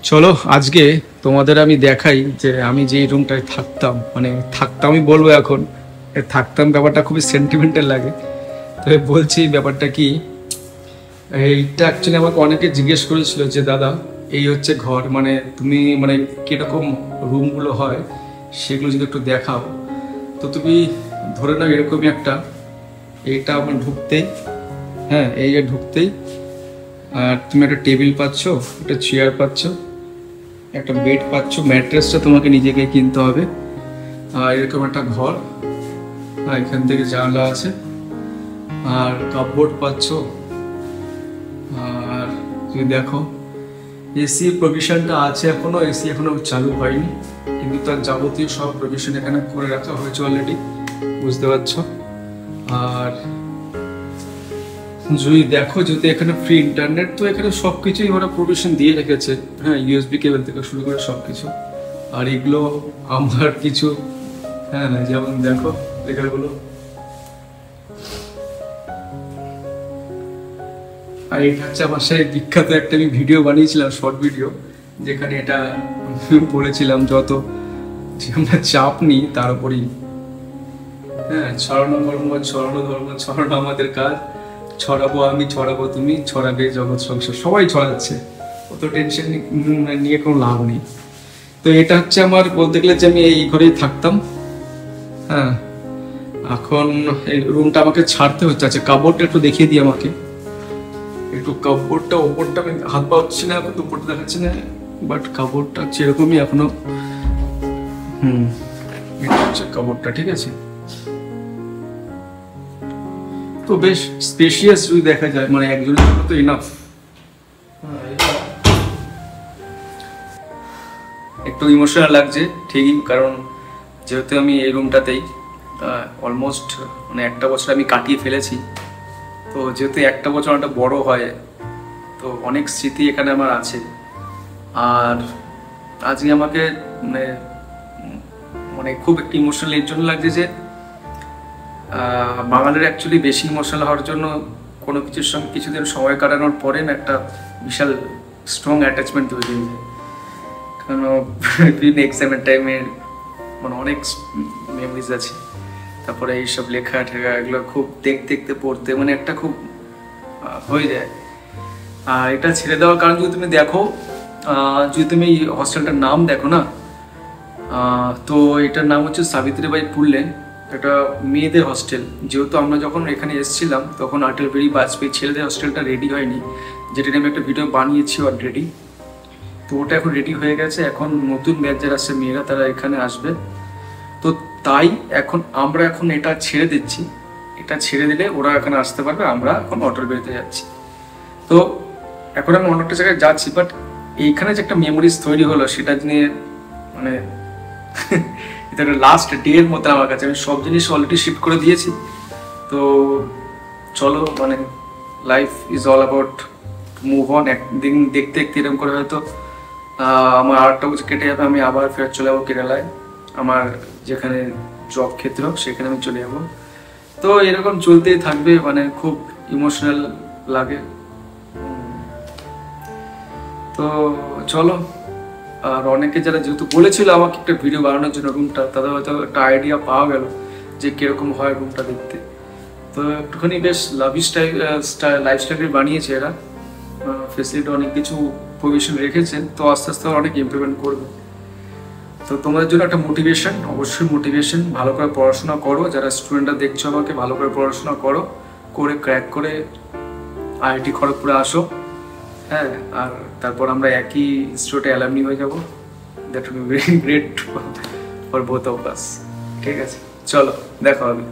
চলো আজকে তোমাদের আমি দেখাই যে আমি যে রুমটায় থাকতাম, মানে থাকতামই বলবো এখন, থাকতাম ব্যাপারটা খুবই সেন্টিমেন্টাল লাগে। তবে বলছি ব্যাপারটা কি, এইটা অ্যাকচুয়ালি আমাকে অনেকে জিজ্ঞেস করেছিল যে দাদা এই হচ্ছে ঘর, মানে তুমি মানে কীরকম রুমগুলো হয় সেগুলো যদি একটু দেখাও। তো তুমি ধরে নাও এরকমই একটা, এইটা আমার ঢুকতেই, হ্যাঁ এই যে ঢুকতেই আর তুমি একটা টেবিল পাচ্ছ, একটা চেয়ার পাচ্ছ, একটা বেড পাচ্ছ, ম্যাট্রেসটা তোমাকে নিজেকে কিনতে হবে। আর এরকম একটা ঘর, আর এখান থেকে জানলা আছে, আর কাপবোর্ড পাচ্ছ। আর তুমি দেখো এসি প্রভিশনটা আছে, এখনো এসি এখনো চালু হয়নি, কিন্তু তার যাবতীয় সব প্রভিশন এখানে করে রাখা হয়েছে অলরেডি, বুঝতে পারছো। আর যদি দেখো যদি এখানে ফ্রি ইন্টারনেট, তো এখানে সবকিছুই ওরা প্রভিশন দিয়ে রেখেছে, হ্যাঁ ইউএসবি কেবল থেকে শুরু করে সবকিছু। আর এগুলো আমার কিছু, হ্যাঁ না যেমন দেখো লেখাগুলো, আর এটা হচ্ছে আমার সাথে বিখ্যাত একটা আমি ভিডিও বানিয়েছিলাম, শর্ট ভিডিও, যেখানে এটা বলেছিলাম যত যে আমরা চাপ নিই তার উপরই, হ্যাঁ ছড়ানো ধর্ম ছড়ানো ধর্ম ছড়ানো আমাদের কাজ, ছড়াবো আমি ছড়াবো তুমি, ছড়াবে জগৎ সংসার, সবাই ছড়াচ্ছে, অত টেনশন নিয়ে কোনো লাভ নেই। তো এটা হচ্ছে আমার বলতে গেলে যে আমি এই ঘরেই থাকতাম। হ্যাঁ এখন এই রুমটা আমাকে ছাড়তে হচ্ছে। আচ্ছা কাপড়টা একটু দেখিয়ে দিই আমাকে, একটু কাপড়টা ওপরটা আমি হাত পাচ্ছি না, এখন উপরটা দেখাচ্ছি না, বাট কাপড়টা সেরকমই এখনো। এটা হচ্ছে কাপড়টা, ঠিক আছে। তো বেশ স্পেশিয়াস যদি দেখা যায়, মানে একজনের জন্য তো ইনাফ। একটু ইমোশনাল লাগছে ঠিকই, কারণ যেহেতু আমি এই রুমটাতেই অলমোস্ট মানে একটা বছর আমি কাটিয়ে ফেলেছি, তো যেহেতু একটা বছর অনেকটা বড় হয়, তো অনেক স্মৃতি এখানে আমার আছে। আর আজকে আমাকে মানে মানে খুব একটু ইমোশনাল এর জন্য লাগছে যে বাঙালির অ্যাকচুয়ালি বেশি ইমোশনাল হওয়ার জন্য কোনো কিছুর সঙ্গে কিছুদিন সময় কাটানোর পরে না একটা বিশাল স্ট্রং অ্যাটাচমেন্ট তৈরি হয়ে যায়। কারণ বিভিন্ন এক্সামের টাইমের মানে অনেক মেমোরিজ আছে, তারপরে এইসব লেখা ঠেকা এগুলো খুব দেখতে পড়তে মানে একটা খুব হয়ে যায়। আর এটা ছেড়ে দেওয়ার কারণ যদি তুমি দেখো, যদি তুমি এই হস্টেলটার নাম দেখো না, তো এটার নাম হচ্ছে সাবিত্রীবাই ফুলে, একটা মেয়েদের হস্টেল। যেহেতু আমরা যখন এখানে এসেছিলাম তখন অটল বিহারী বাজপেয়ী ছেলেদের হস্টেলটা রেডি হয়নি, যেটা আমি একটা ভিডিও বানিয়েছি অলরেডি, তো ওটা এখন রেডি হয়ে গেছে। এখন নতুন ব্যাচ যারা আসছে মেয়েরা তারা এখানে আসবে, তো তাই এখন আমরা এখন এটা ছেড়ে দিচ্ছি। এটা ছেড়ে দিলে ওরা এখানে আসতে পারবে, আমরা এখন অটল বিহারীতে যাচ্ছি। তো এখন আমি অন্য একটা জায়গায় যাচ্ছি, বাট এইখানে যে একটা মেমোরিজ তৈরি হলো সেটা নিয়ে মানে এটা একটা লাস্ট ডে এর মতো আমার কাছে। আমি সব জিনিস অলরেডি শিফট করে দিয়েছি। তো চলো মানে life is all about move on. একদিন দেখতে দেখতে এরকম করে হয়তো আমার 8টা বছর কেটে যাবে, আমি আবার ফেরত চলে যাবো কেরালায়, আমার যেখানে জব ক্ষেত্র সেখানে আমি চলে যাবো। তো এরকম চলতেই থাকবে, মানে খুব ইমোশনাল লাগে। তো চলো, আর অনেকে যারা যেহেতু বলেছিল আমাকে একটা ভিডিও বানানোর জন্য রুমটা, তাদের হয়তো একটা আইডিয়া পাওয়া গেল যে কিরকম হয় রুমটা দেখতে। তো একটুখানি বেশ লাভিশ লাইফস্টাইল বানিয়েছে এরা, ফেসিলিটি অনেক কিছু প্রভিশন রেখেছে, তো আস্তে আস্তে অনেক ইমপ্রুভমেন্ট করবে। তো তোমাদের জন্য একটা মোটিভেশন, অবশ্যই মোটিভেশন, ভালো করে পড়াশোনা করো। যারা স্টুডেন্টরা দেখছো আমাকে, ভালো করে পড়াশোনা করো, করে ক্র্যাক করে আইআইটি খড়গপুরে আসো। হ্যাঁ, আর তারপর আমরা একই ইনস্টিটিউটে অ্যালামনি হয়ে যাবো। That will be very great for both of us. ঠিক আছে, চলো দেখা হবে।